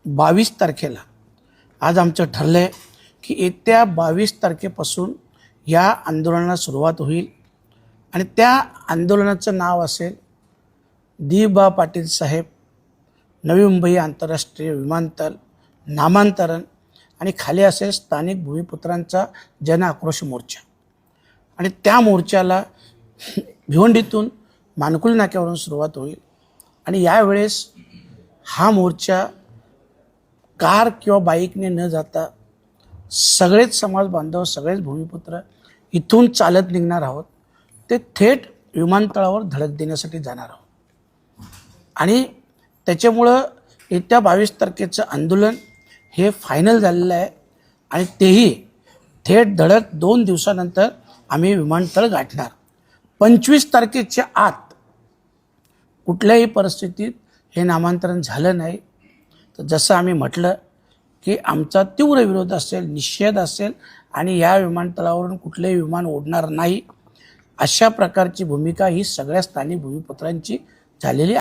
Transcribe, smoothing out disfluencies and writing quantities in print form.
22 तारखेला आज आमचं ठरलं आहे की येत्या 22 तारखेपासून या आंदोलनाला सुरुवात होईल आणि त्या आंदोलनाचं नाव असेल दी.बा. पाटील साहेब नवी मुंबई आंतरराष्ट्रीय विमानतळ नामांतरण आणि खाली असेल स्थानिक भूमिपुत्रांचा जन आक्रोश मोर्चा। आणि त्या मोर्चाला भिवंडीतून मानकुल नाक्यावरून सुरुवात होईल आणि यावेळेस हा मोर्चा कार किंवा बाईकने न जाता सगळेच समाज बांधव सगळेच भूमिपुत्र इथून चालत निघणार आहोत। ते थेट विमानतळावर धडक देण्यासाठी जाणार आहोत आणि त्याच्यामुळं येत्या 22 तारखेचं आंदोलन हे फायनल झालेलं आहे आणि तेही थेट धडक 2 दिवसानंतर आम्ही विमानतळ गाठणार। 25 तारखेच्या आत कुठल्याही परिस्थितीत हे नामांतरण झालं नाही तर जसं आम्ही म्हटलं की आमचा तीव्र विरोध असेल, निषेध असेल आणि या विमानतळावरून कुठलेही विमान उडणार नाही अशा प्रकारची भूमिका ही सगळ्या स्थानिक भूमिपुत्रांची झालेली आहे।